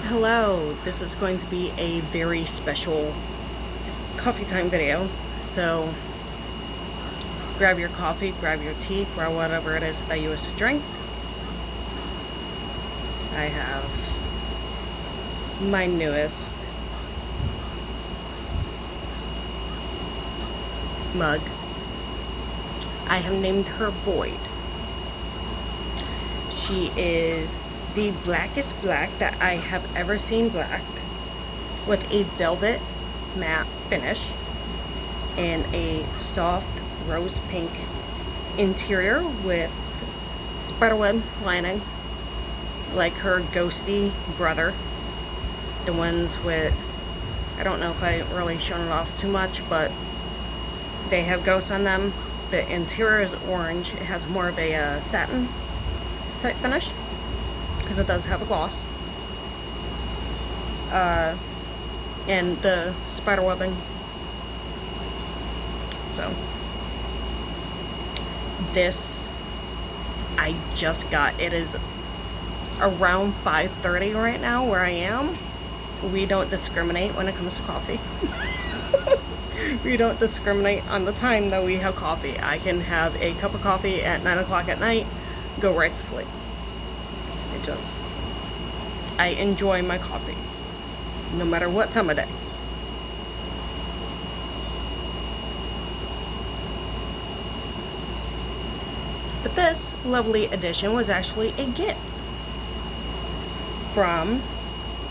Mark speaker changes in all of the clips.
Speaker 1: Hello, this is going to be a very special coffee time video. So grab your coffee, grab your tea, grab whatever it is that you wish to drink. I have my newest mug. I have named her Void. She is the blackest black that I have ever seen blacked, with a velvet matte finish and a soft rose pink interior with spiderweb lining, like her ghosty brother. The ones with, I don't know if I really shown it off too much, but they have ghosts on them. The interior is orange. It has more of a satin type finish, because it does have a gloss. And the spider webbing. So this I just got. It is around 5:30 right now where I am. We don't discriminate when it comes to coffee. We don't discriminate on the time that we have coffee. I can have a cup of coffee at 9 o'clock at night, go right to sleep. I enjoy my coffee, no matter what time of day. But this lovely edition was actually a gift from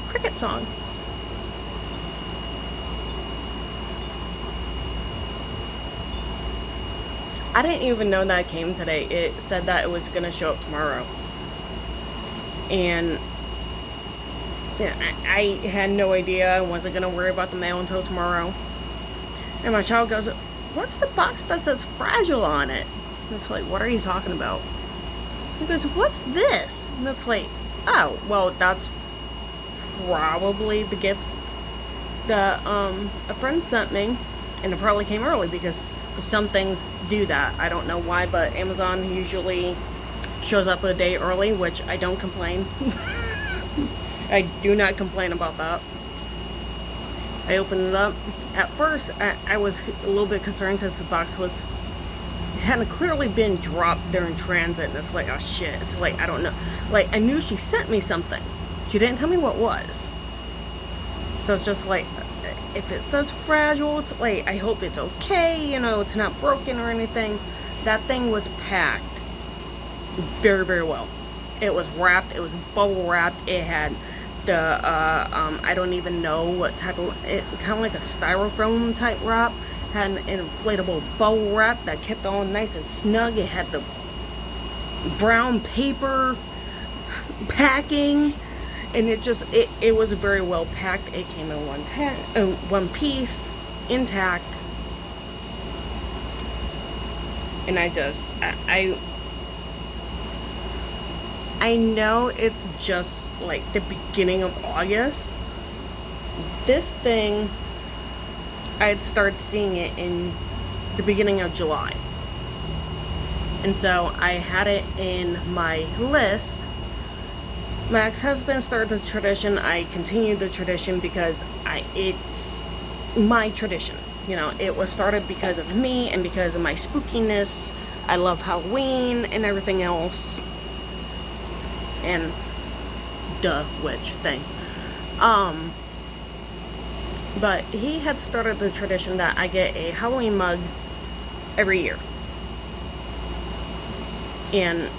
Speaker 1: Cricketsong. I didn't even know that it came today. It said that it was gonna show up tomorrow. And yeah, I had no idea. I wasn't gonna worry about the mail until tomorrow. And my child goes, "What's the box that says fragile on it?" And it's like, "What are you talking about?" He goes, "What's this?" And it's like, "Oh, well, that's probably the gift that a friend sent me, and it probably came early, because some things do that. I don't know why, but Amazon usually shows up a day early, which I don't complain. I do not complain about that. I opened it up. At first, I was a little bit concerned because the box hadn't clearly been dropped during transit, and it's like, oh shit. It's like, I don't know. Like, I knew she sent me something. She didn't tell me what it was. So it's just like, if it says fragile, it's like, I hope it's okay, you know, it's not broken or anything. That thing was packed very, very well. It was wrapped, it was bubble wrapped. It had the I don't even know what type of, it kind of like a styrofoam type wrap. Had an inflatable bubble wrap that kept on nice and snug. It had the brown paper packing, and it was very well packed. It came in one piece, intact. And I know it's just like the beginning of August. This thing, I had started seeing it in the beginning of July. And so I had it in my list. My ex-husband started the tradition. I continued the tradition because it's my tradition. You know, it was started because of me and because of my spookiness. I love Halloween and everything else. And the witch thing. But he had started the tradition that I get a Halloween mug every year. And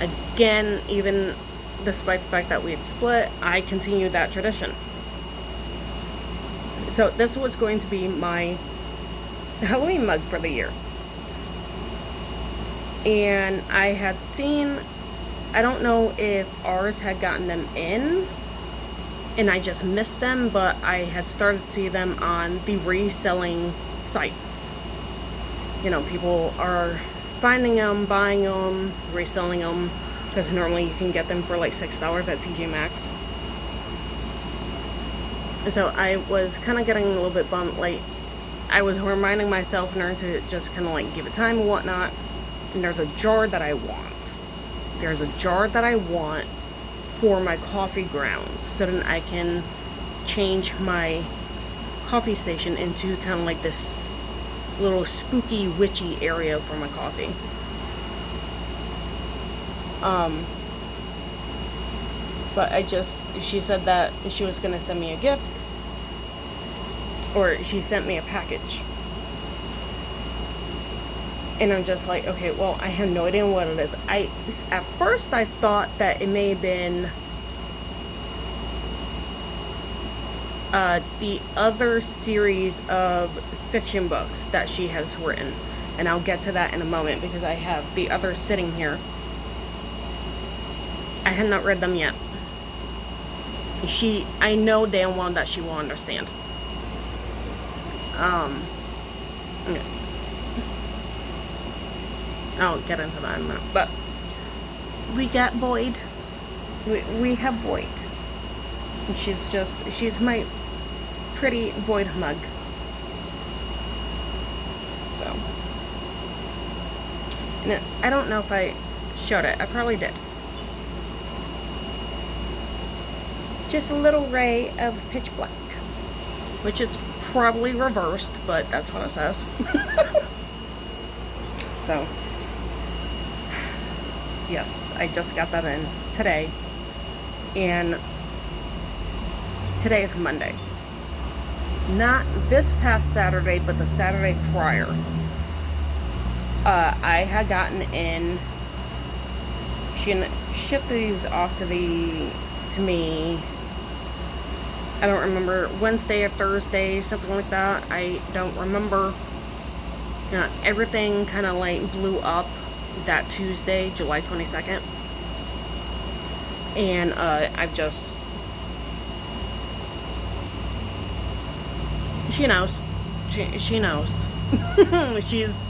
Speaker 1: again, even despite the fact that we had split, I continued that tradition. So this was going to be my Halloween mug for the year. And I had seen, I don't know if ours had gotten them in and I just missed them, but I had started to see them on the reselling sites. You know, people are finding them, buying them, reselling them, because normally you can get them for like $6 at TJ Maxx. And so I was kind of getting a little bit bummed. Like, I was reminding myself in order to just kind of like give it time and whatnot. And there's a jar that I want. There's a jar that I want for my coffee grounds, so then I can change my coffee station into kind of like this little spooky witchy area for my coffee. But she said that she was gonna send me a gift, or she sent me a package. And I'm just like, okay, well, I have no idea what it is. At first I thought that it may have been the other series of fiction books that she has written. And I'll get to that in a moment because I have the others sitting here. I had not read them yet. I know damn well that she will understand. Okay. I'll get into that in a minute. But we got Void. We have Void. And she's my pretty Void mug. So. And I don't know if I showed it. I probably did. Just a little ray of pitch black. Which it's probably reversed, but that's what it says. So. Yes, I just got that in today. And today is Monday. Not this past Saturday, but the Saturday prior. I had gotten in. She shipped these off to me. I don't remember, Wednesday or Thursday, something like that. I don't remember. Everything kind of like blew up that Tuesday, July 22nd. And I've just... She knows. She knows. She's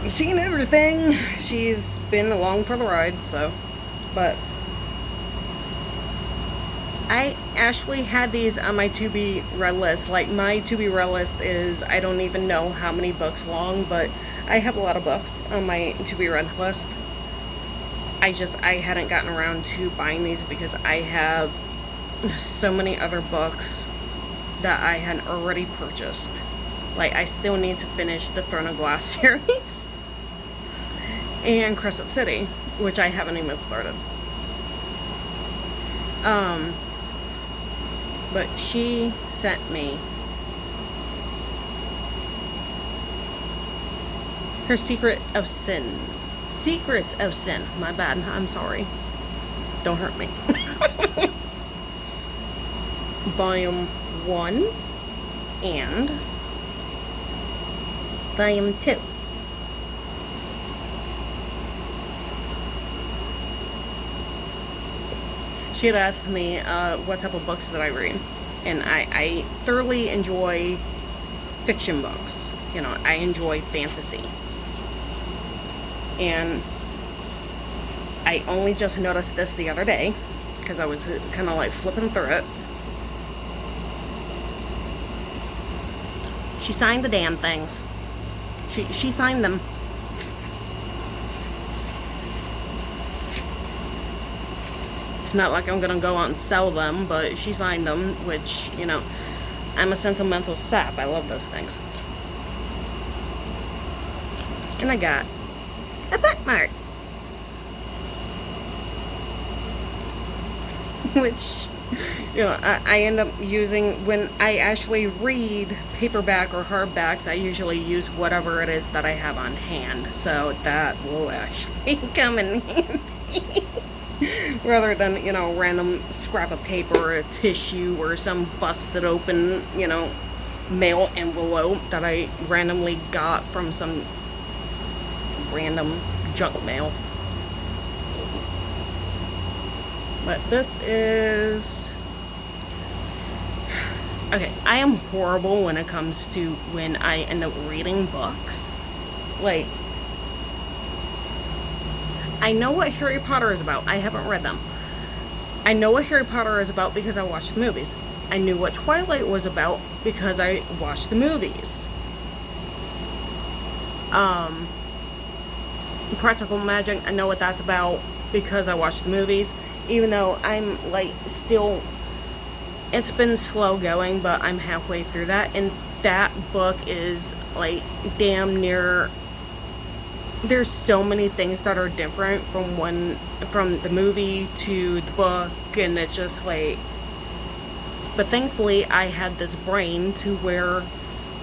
Speaker 1: seen everything. She's been along for the ride, so... But... I actually had these on my to-be read list. Like, my to-be read list is, I don't even know how many books long, but I have a lot of books on my to-be read list. I hadn't gotten around to buying these because I have so many other books that I had already purchased. Like, I still need to finish the Throne of Glass series and Crescent City, which I haven't even started. But she sent me her Secret of Syn. Secrets of Syn. My bad. I'm sorry. Don't hurt me. Volume 1 and Volume 2. She had asked me what type of books that I read. And I thoroughly enjoy fiction books. You know, I enjoy fantasy. And I only just noticed this the other day because I was kind of like flipping through it. She signed the damn things. She signed them. It's not like I'm gonna go out and sell them, but she signed them, which, you know, I'm a sentimental sap. I love those things. And I got a bookmark, which, you know, I end up using when I actually read paperback or hardbacks. I usually use whatever it is that I have on hand, so that will actually come in handy. Rather than, you know, random scrap of paper or a tissue or some busted open, you know, mail envelope that I randomly got from some random junk mail. But this is... Okay, I am horrible when it comes to when I end up reading books. Like, I know what Harry Potter is about. I haven't read them. I know what Harry Potter is about because I watched the movies. I knew what Twilight was about because I watched the movies. Practical Magic, I know what that's about because I watched the movies, even though I'm like still, it's been slow going, but I'm halfway through that, and that book is like damn near, there's so many things that are different from the movie to the book, and it's just like, but thankfully I had this brain to where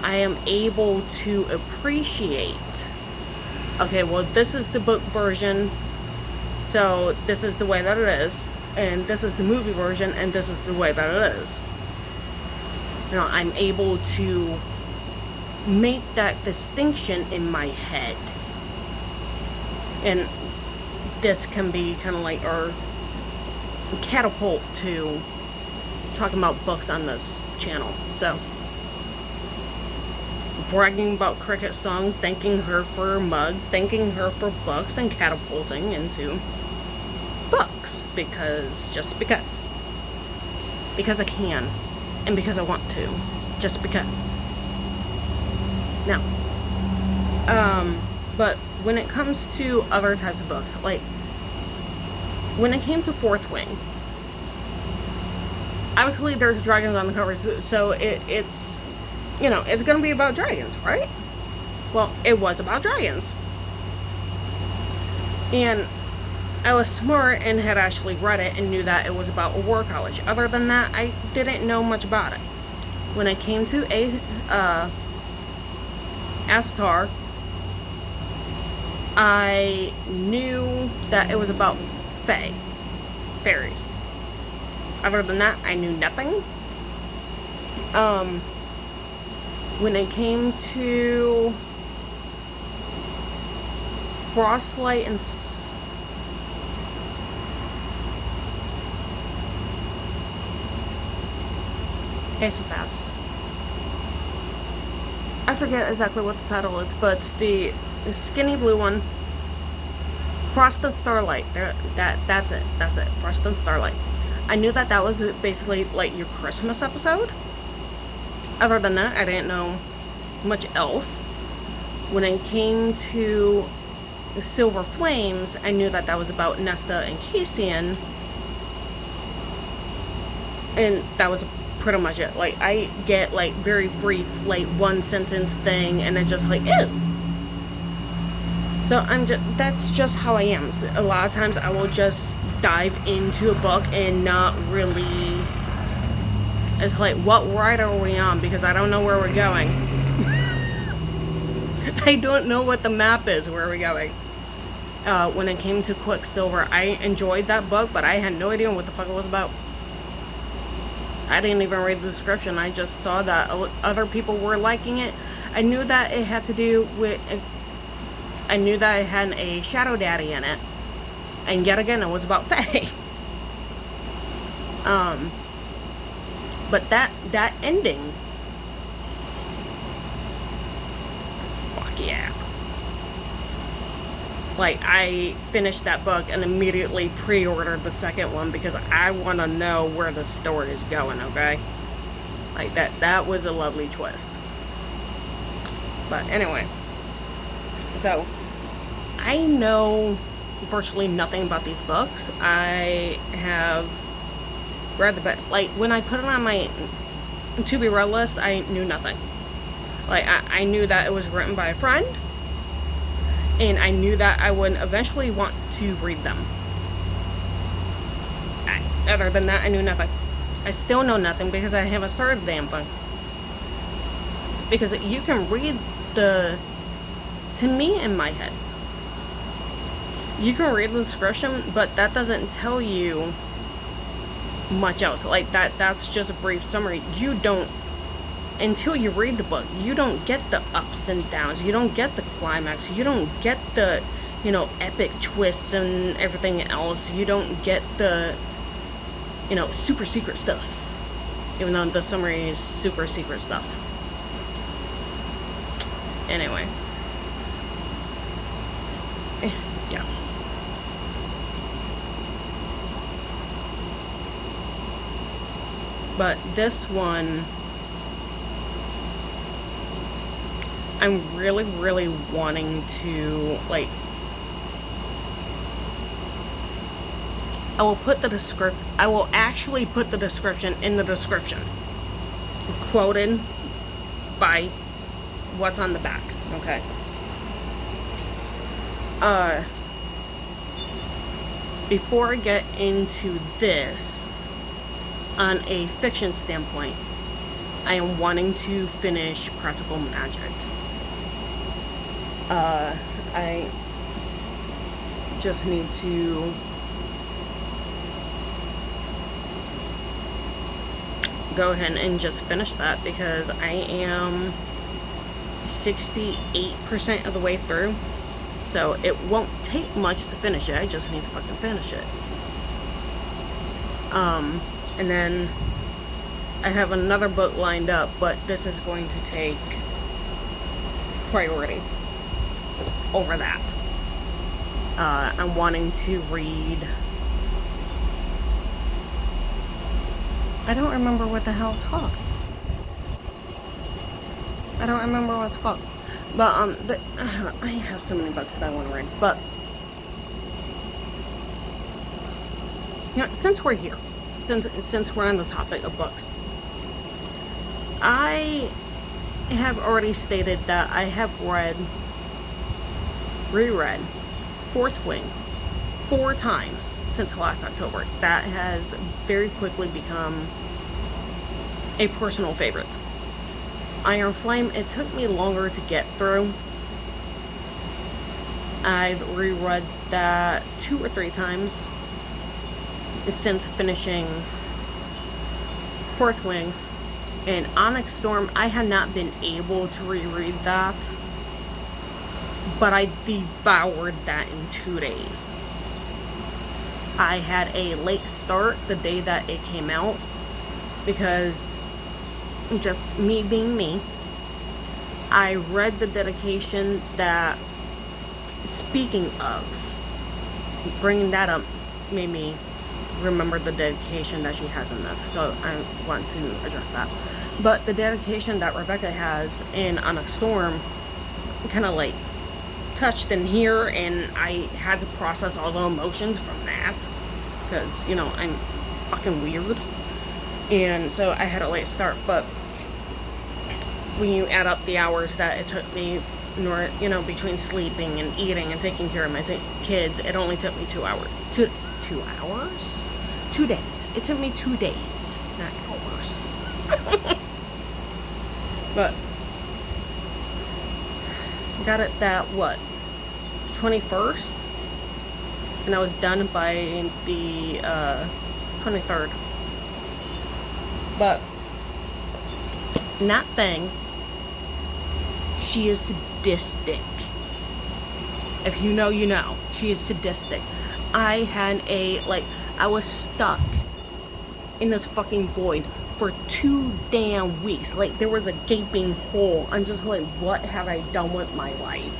Speaker 1: I am able to appreciate, okay, well, this is the book version, so this is the way that it is, and this is the movie version, and this is the way that it is. You know, I'm able to make that distinction in my head. And this can be kind of like our catapult to talking about books on this channel. So, bragging about Cricketsong, thanking her for her mug, thanking her for books, and catapulting into books. Just because I can, and because I want to, just because. Now, but when it comes to other types of books, like when it came to Fourth Wing, obviously there's dragons on the cover, so it's, you know, it's gonna be about dragons, right? Well, it was about dragons. And I was smart and had actually read it and knew that it was about a war college. Other than that, I didn't know much about it. When it came to Astar, I knew that it was about fairies. Other than that, I knew nothing. When it came to Frostlight and Pass. I forget exactly what the title is, but the skinny blue one, Frost and Starlight. That's it. Frost and Starlight. I knew that that was basically like your Christmas episode. Other than that, I didn't know much else. When it came to the Silver Flames, I knew that that was about Nesta and Cassian, and that was pretty much it. Like, I get like very brief, like one sentence thing, and it's just like, ew. So that's just how I am. So a lot of times I will just dive into a book and not really, it's like, what ride are we on? Because I don't know where we're going. I don't know what the map is, where we're going. When it came to Quicksilver, I enjoyed that book, but I had no idea what the fuck it was about. I didn't even read the description. I just saw that other people were liking it. I knew that it had to do with, I knew that it had a shadow daddy in it. And yet again, it was about Faye. But that ending, fuck yeah. Like, I finished that book and immediately pre-ordered the second one because I want to know where the story is going, okay? Like, that was a lovely twist. But anyway, so I know virtually nothing about these books. I have read the book. Like, when I put it on my to-be-read list, I knew nothing. Like, I knew that it was written by a friend, and I knew that I would eventually want to read them. Other than that, I knew nothing. I still know nothing because I haven't started the damn thing. Because you can read to me in my head, you can read the description, but that doesn't tell you much else. Like, that's just a brief summary. You don't, until you read the book, you don't get the ups and downs. You don't get the climax. You don't get the, you know, epic twists and everything else. You don't get the, you know, super secret stuff. Even though the summary is super secret stuff. Anyway. Yeah. But this one, I'm really, really wanting to, like, I will actually put the description in the description, quoted by what's on the back. Okay. Before I get into this, on a fiction standpoint, I am wanting to finish Practical Magick. I just need to go ahead and just finish that, because I am 68% of the way through. So it won't take much to finish it. I just need to fucking finish it. And then I have another book lined up, but this is going to take priority over that. I'm wanting to read... I don't remember what the hell it's called. I don't remember what it's called. But, I have so many books that I want to read. But, you know, since we're here, since we're on the topic of books, I have already stated that I have reread Fourth Wing 4 times since last October. That has very quickly become a personal favorite. Iron Flame, it took me longer to get through. I've reread that 2 or 3 times since finishing Fourth Wing. And Onyx Storm, I have not been able to reread that, but I devoured that in 2 days. I had a late start the day that it came out, because just me being me, I read the dedication that, speaking of, bringing that up made me remember the dedication that she has in this, so I want to address that. But the dedication that Rebecca has in Onyx Storm kind of like touched in here, and I had to process all the emotions from that, because, you know, I'm fucking weird, and so I had a late start. But when you add up the hours that it took me, you know, between sleeping and eating and taking care of my kids, it only took me 2 hours. 2 hours? 2 days. It took me 2 days, not hours. But got it that, what, 21st? And I was done by the 23rd. But that thing, she is sadistic. If you know, you know. She is sadistic. I had I was stuck in this fucking void for 2 damn weeks. Like, there was a gaping hole. I'm just like, what have I done with my life?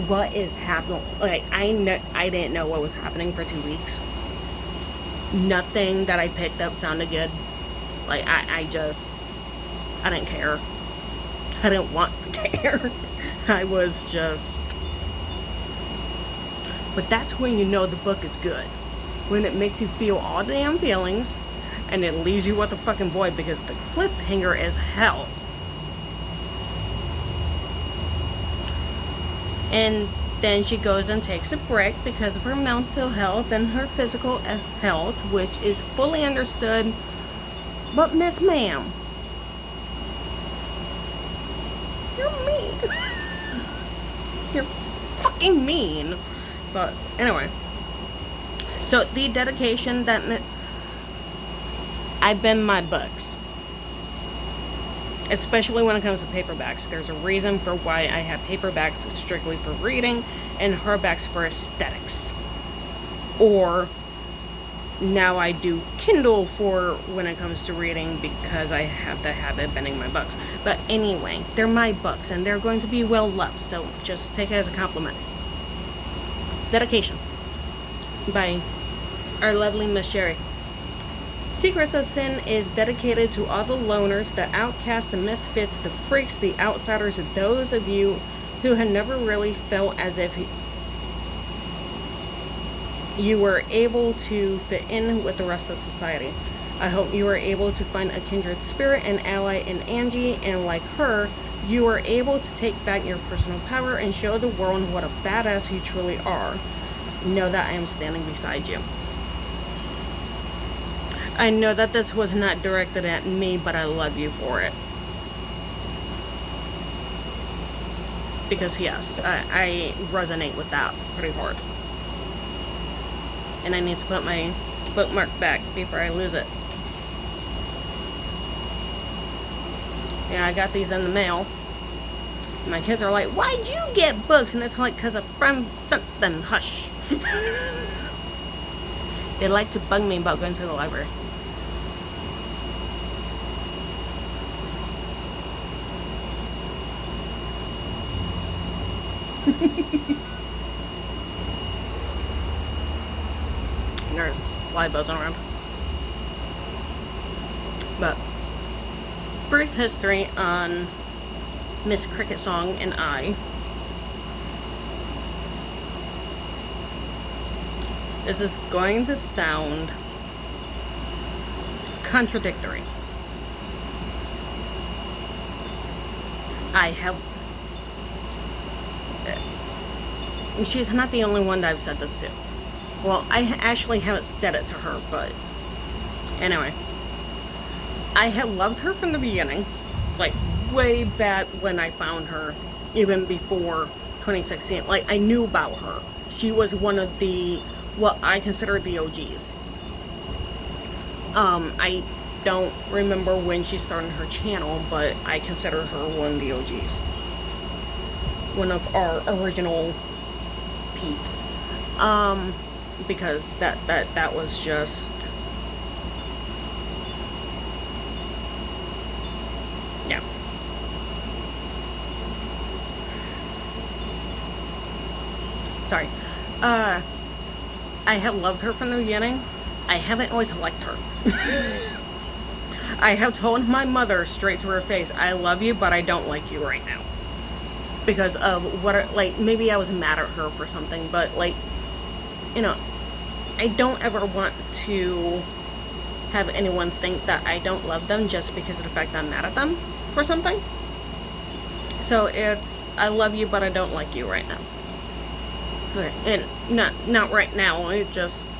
Speaker 1: What is happening? Like, I didn't know what was happening for 2 weeks. Nothing that I picked up sounded good. Like, I didn't care. I didn't want to care. I was just... But that's when you know the book is good. When it makes you feel all the damn feelings, and it leaves you with a fucking void, because the cliffhanger is hell. And then she goes and takes a break because of her mental health and her physical health, which is fully understood. But Miss Ma'am, you're mean. You're fucking mean. But anyway, so the dedication that I bend my books, especially when it comes to paperbacks. There's a reason for why I have paperbacks strictly for reading and hardbacks for aesthetics. Or now I do Kindle for when it comes to reading, because I have the habit of bending my books. But anyway, they're my books and they're going to be well loved, so just take it as a compliment. Dedication by our lovely Miss Sherry. Secrets of Syn is dedicated to all the loners, the outcasts, the misfits, the freaks, the outsiders, and those of you who have never really felt as if you were able to fit in with the rest of society. I hope you were able to find a kindred spirit and ally in Angie, and like her, you were able to take back your personal power and show the world what a badass you truly are. Know that I am standing beside you. I know that this was not directed at me, but I love you for it. Because yes, I resonate with that pretty hard. And I need to put my bookmark back before I lose it. Yeah, I got these in the mail. My kids are like, why'd you get books? And it's like, because a friend sent them. Hush. They like to bug me about going to the library. There's fly buzzing around. But brief history on Miss Cricketsong and I. This is going to sound contradictory. She's not the only one that I've said this to. Well, I actually haven't said it to her, but anyway. I had loved her from the beginning, like way back when I found her, even before 2016. Like, I knew about her. She was one of the, what I consider the OGs. I don't remember when she started her channel, but I consider her one of the OGs. One of our original peeps. Because that was just, yeah. Sorry. I have loved her from the beginning. I haven't always liked her. I have told my mother straight to her face, I love you, but I don't like you right now. Because of what, like, maybe I was mad at her for something, but, like, you know, I don't ever want to have anyone think that I don't love them just because of the fact that I'm mad at them for something. So it's, I love you, but I don't like you right now. Okay. And not right now, it's just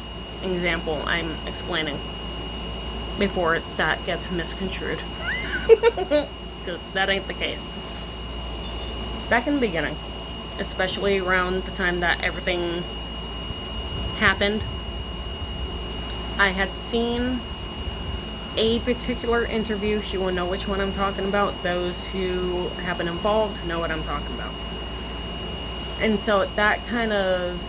Speaker 1: an example I'm explaining before that gets misconstrued. Because that ain't the case. Back in the beginning, especially around the time that everything happened, I had seen a particular interview. She will know which one I'm talking about. Those who have been involved know what I'm talking about. And so that kind of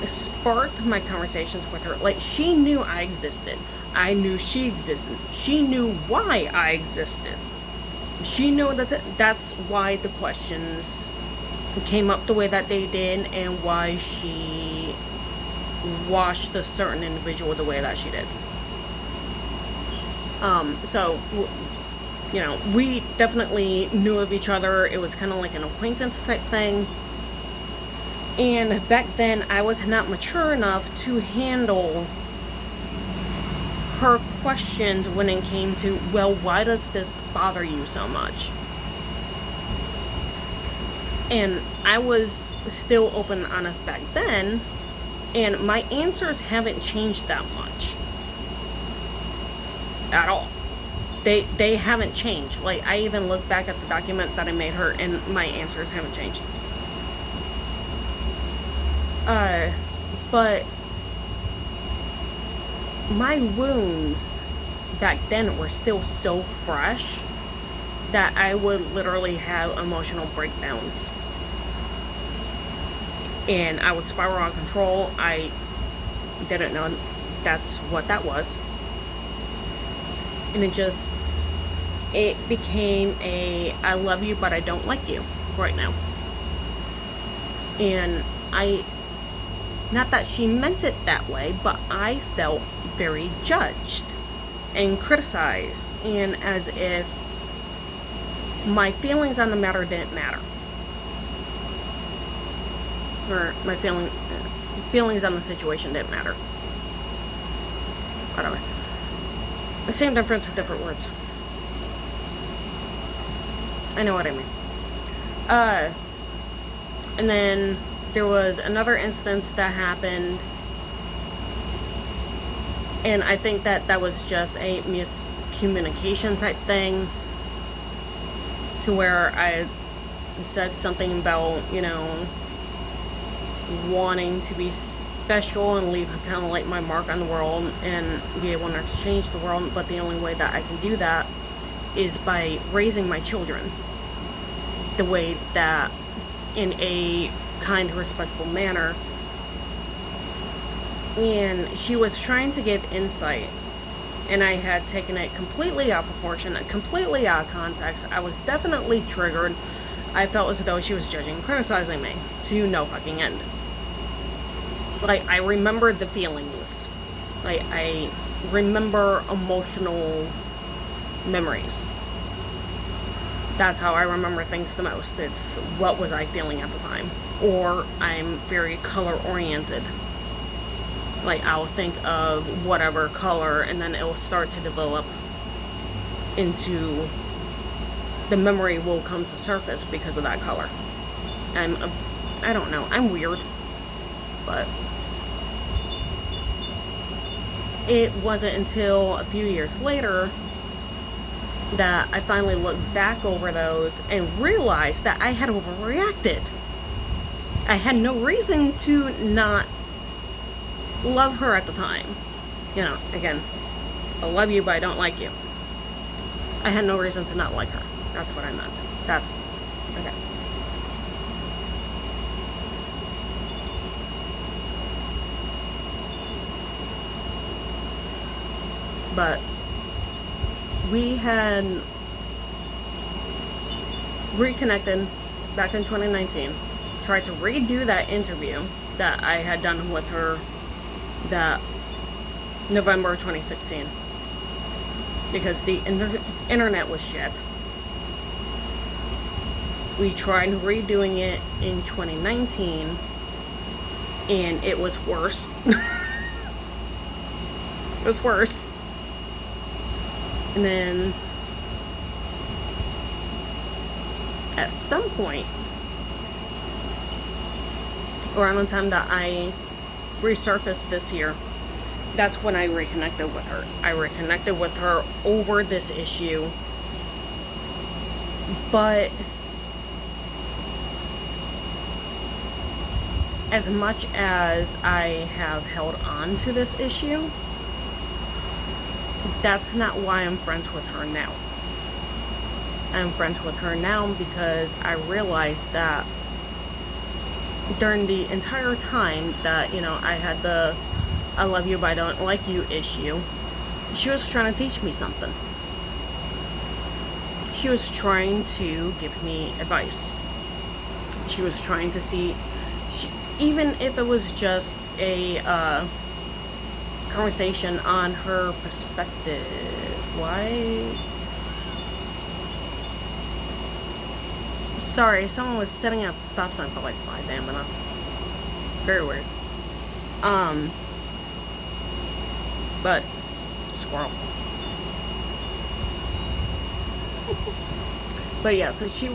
Speaker 1: sparked my conversations with her. Like, she knew I existed. I knew she existed. She knew why I existed. She knew that that's why the questions came up the way that they did, and why she watched a certain individual the way that she did. So, you know, we definitely knew of each other. It was kind of like an acquaintance type thing. And back then, I was not mature enough to handle her questions when it came to, well, why does this bother you so much? And I was still open and honest back then, and my answers haven't changed that much. At all. They haven't changed. Like, I even look back at the document that I made her, and my answers haven't changed. But my wounds back then were still so fresh that I would literally have emotional breakdowns. And I would spiral out of control. I didn't know that's what that was. And it became a, I love you, but I don't like you right now. And not that she meant it that way, but I felt very judged and criticized, and as if my feelings on the matter didn't matter. Or my feeling, feelings on the situation didn't matter. Whatever. The same difference with different words. I know what I mean. And then there was another instance that happened, and I think that was just a miscommunication type thing, to where I said something about, you know, wanting to be special and leave kind of like my mark on the world and be able to change the world, but the only way that I can do that is by raising my children the way that, in a kind, respectful manner. And she was trying to give insight, and I had taken it completely out of proportion, completely out of context. I was definitely triggered. I felt as though she was judging and criticizing me to no fucking end. Like, I remembered the feelings. Like, I remember emotional memories. That's how I remember things the most. It's what was I feeling at the time. Or I'm very color oriented. Like, I'll think of whatever color, and then it will start to develop into, the memory will come to surface because of that color. I don't know, I'm weird. But it wasn't until a few years later that I finally looked back over those and realized that I had overreacted. I had no reason to not love her at the time. You know, again, I love you, but I don't like you. I had no reason to not like her. That's what I meant. That's, okay. But we had reconnected back in 2019, tried to redo that interview that I had done with her that November 2016, because the internet was shit. We tried redoing it in 2019, and it was worse. It was worse. And then at some point around the time that I resurfaced this year, that's when I reconnected with her. I reconnected with her over this issue. But as much as I have held on to this issue, that's not why I'm friends with her now. I'm friends with her now because I realized that during the entire time that, you know, I had the I love you but I don't like you issue, she was trying to teach me something. She was trying to give me advice. She was trying to see, even if it was just a conversation on her perspective. Why? Sorry, someone was setting up the stop sign for like 5 damn minutes. Very weird. But squirrel. But yeah, so she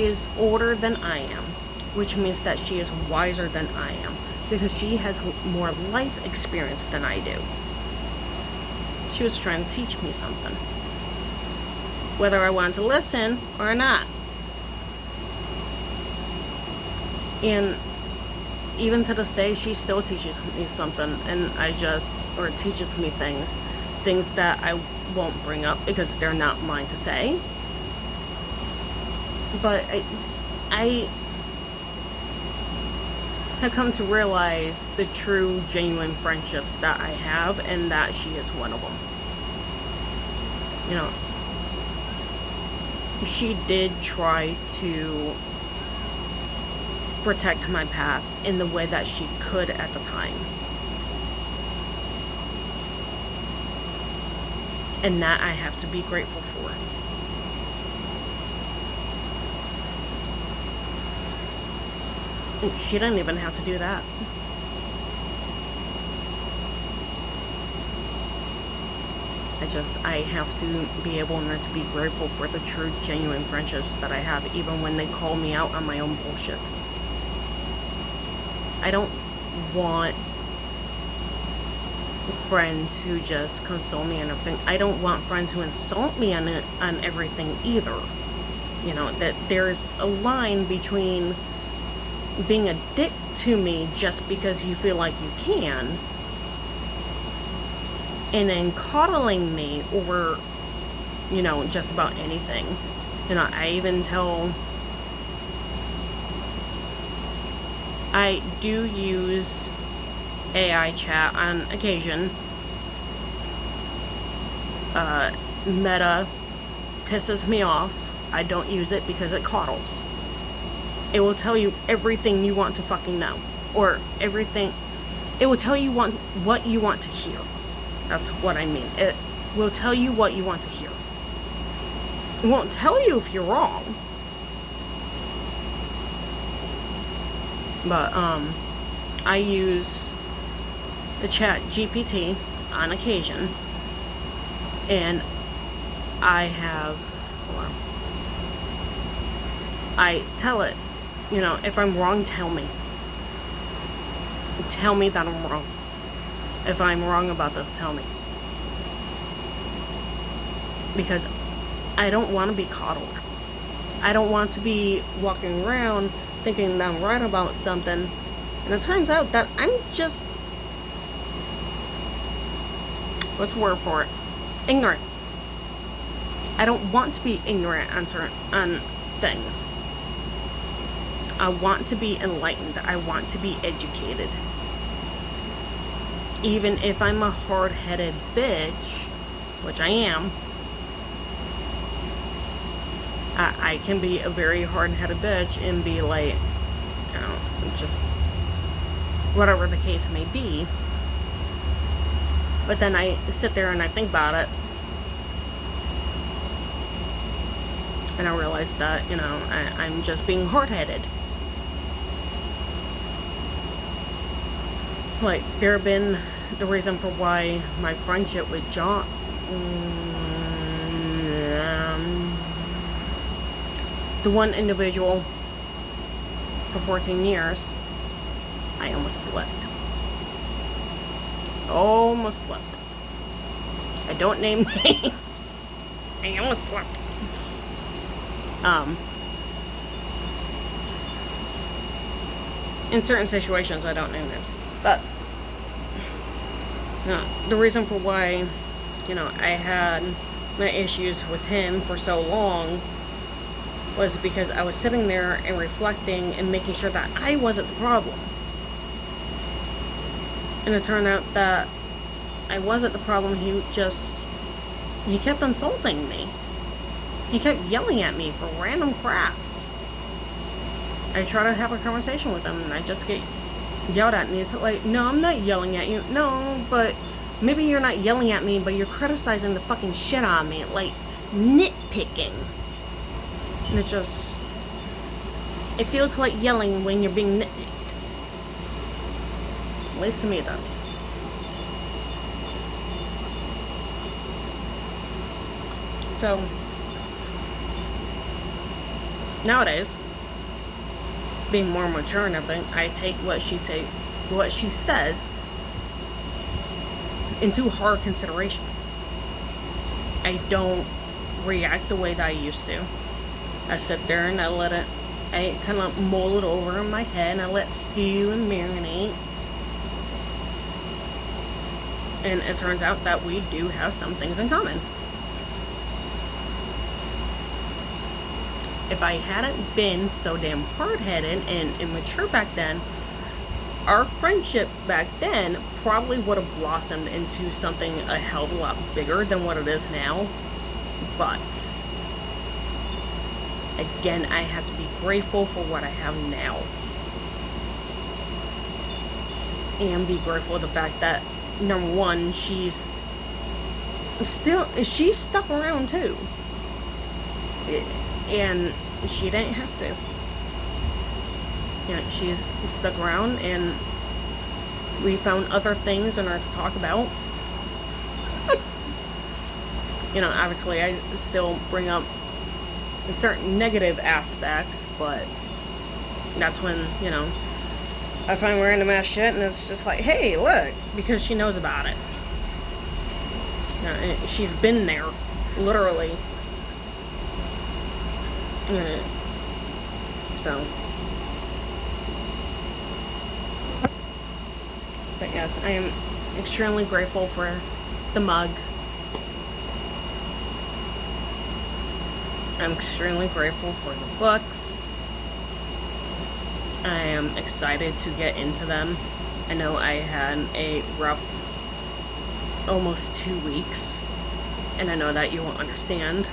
Speaker 1: is older than I am, which means that she is wiser than I am, because she has more life experience than I do. She was trying to teach me something, whether I wanted to listen or not. And even to this day, she still teaches me something, and or teaches me things that I won't bring up because they're not mine to say. But I have come to realize the true, genuine friendships that I have, and that she is one of them. You know, she did try to protect my path in the way that she could at the time. And that I have to be grateful for. She didn't even have to do that. I have to be able to be grateful for the true, genuine friendships that I have, even when they call me out on my own bullshit. I don't want friends who just console me on everything. I don't want friends who insult me on everything either. You know, that there's a line between being a dick to me just because you feel like you can, and then coddling me over, you know, just about anything. You know, I do use AI chat on occasion. Meta pisses me off. I don't use it because it coddles. It will tell you everything you want to fucking know. Or everything. It will tell you what you want to hear. That's what I mean. It will tell you what you want to hear. It won't tell you if you're wrong. But, I use the chat GPT on occasion. And I tell it, you know, if I'm wrong, tell me. Tell me that I'm wrong. If I'm wrong about this, tell me. Because I don't want to be coddled. I don't want to be walking around thinking that I'm right about something, and it turns out that I'm just, what's the word for it? Ignorant. I don't want to be ignorant on things. I want to be enlightened. I want to be educated. Even if I'm a hard-headed bitch, which I am, I can be a very hard-headed bitch and be like, you know, just whatever the case may be. But then I sit there and I think about it, and I realize that, you know, I'm just being hard-headed. Like, there have been the reason for why my friendship with John, the one individual for 14 years, I almost slept. Almost slept. I don't name names. I almost slept. In certain situations, I don't name names. But the reason for why, you know, I had my issues with him for so long was because I was sitting there and reflecting and making sure that I wasn't the problem. And it turned out that I wasn't the problem. He kept insulting me. He kept yelling at me for random crap. I try to have a conversation with him and I just get yelled at, and it's like, no, I'm not yelling at you. No, but maybe you're not yelling at me, but you're criticizing the fucking shit on me, like nitpicking. And it feels like yelling when you're being nitpicked. At least to me it does. So nowadays, being more mature and everything, I take what she says into hard consideration. I don't react the way that I used to. I sit there and I kind of mull it over in my head, and I let stew and marinate. And it turns out that we do have some things in common. If I hadn't been so damn hard-headed and immature back then, our friendship back then probably would have blossomed into something a hell of a lot bigger than what it is now. But again, I had to be grateful for what I have now. And be grateful for the fact that, number one, she's stuck around too. And she didn't have to. Yeah, she's stuck around, and we found other things in her to talk about. You know, obviously I still bring up certain negative aspects, but that's when, you know, I find random ass shit, and it's just like, hey, look, because she knows about it. You know, she's been there, literally. So, but yes, I am extremely grateful for the mug. I'm extremely grateful for the books. I am excited to get into them. I know I had a rough almost 2 weeks, and I know that you won't understand.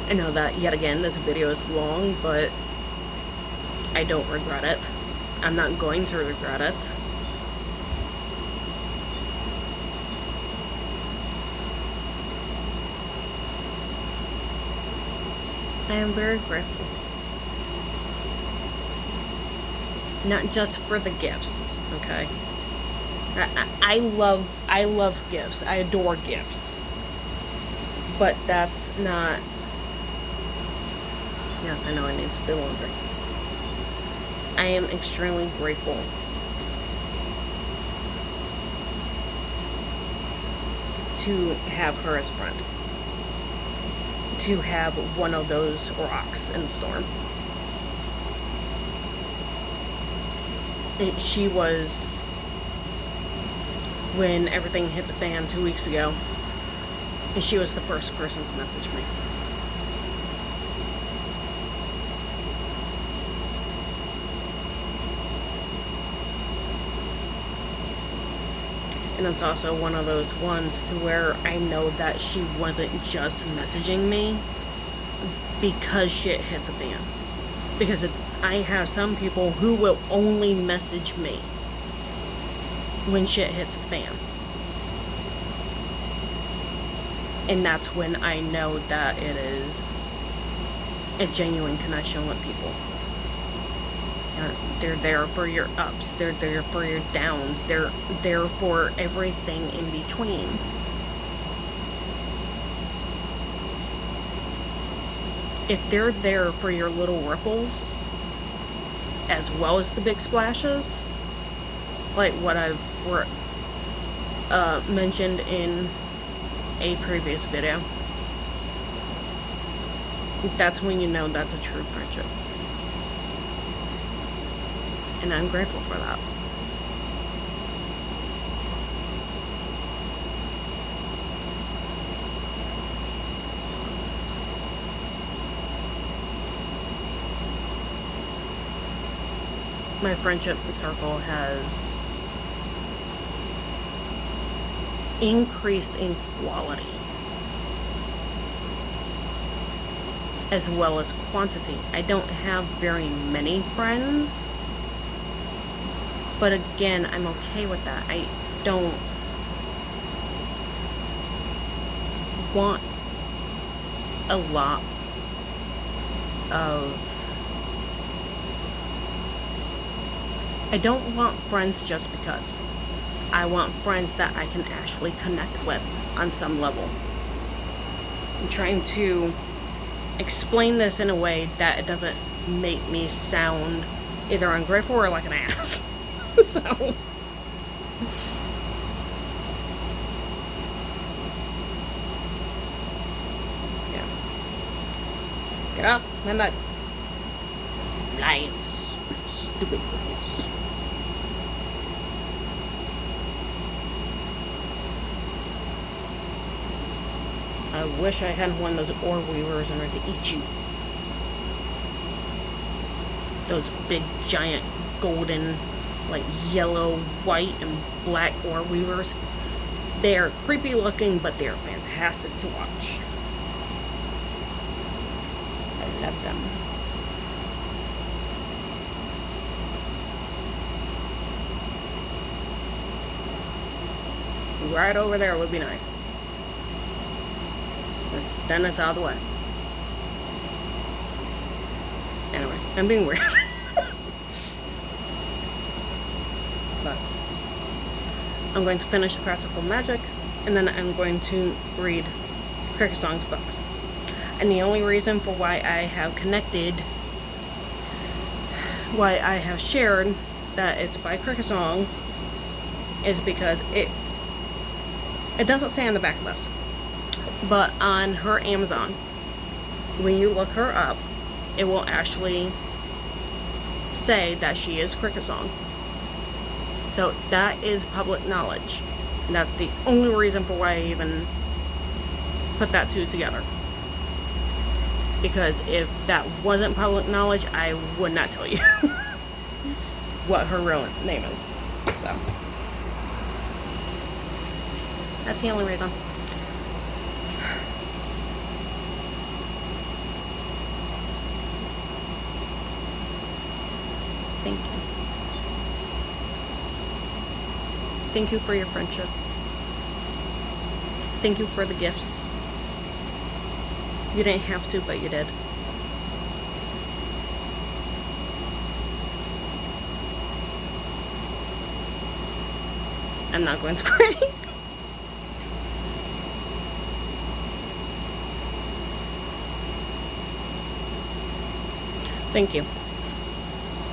Speaker 1: I know that, yet again, this video is long, but I don't regret it. I'm not going to regret it. I am very grateful. Not just for the gifts, okay? I love gifts. I adore gifts. But that's not... Yes, I know I need to do laundry. I am extremely grateful to have her as a friend. To have one of those rocks in the storm. And she was, when everything hit the fan 2 weeks ago, and she was the first person to message me. And it's also one of those ones to where I know that she wasn't just messaging me because shit hit the fan. Because I have some people who will only message me when shit hits the fan. And that's when I know that it is a genuine connection with people. They're there for your ups, they're there for your downs, they're there for everything in between. If they're there for your little ripples, as well as the big splashes, like what I've mentioned in a previous video, that's when you know that's a true friendship. And I'm grateful for that. My friendship circle has increased in quality as well as quantity. I don't have very many friends, but again, I'm okay with that. I don't want a lot of... I don't want friends just because. I want friends that I can actually connect with on some level. I'm trying to explain this in a way that it doesn't make me sound either ungrateful or like an ass. So, yeah. Get off my mug. Lions. Stupid fools. I wish I had one of those ore weavers in order to eat you. Those big, giant, golden, like yellow, white, and black ore weavers. They're creepy looking, but they're fantastic to watch. I love them. Right over there would be nice. Then it's out of the way. Anyway, I'm being weird. but I'm going to finish Practical Magic, and then I'm going to read Cricketsong's books. And the only reason for why I have connected, why I have shared that it's by Cricketsong, is because it doesn't say on the back of this, but on her Amazon, when you look her up, it will actually say that she is Cricketsong. So that is public knowledge. And that's the only reason for why I even put that two together. Because if that wasn't public knowledge, I would not tell you what her real name is. So that's the only reason. Thank you. Thank you for your friendship. Thank you for the gifts. You didn't have to, but you did. I'm not going to cry. Thank you.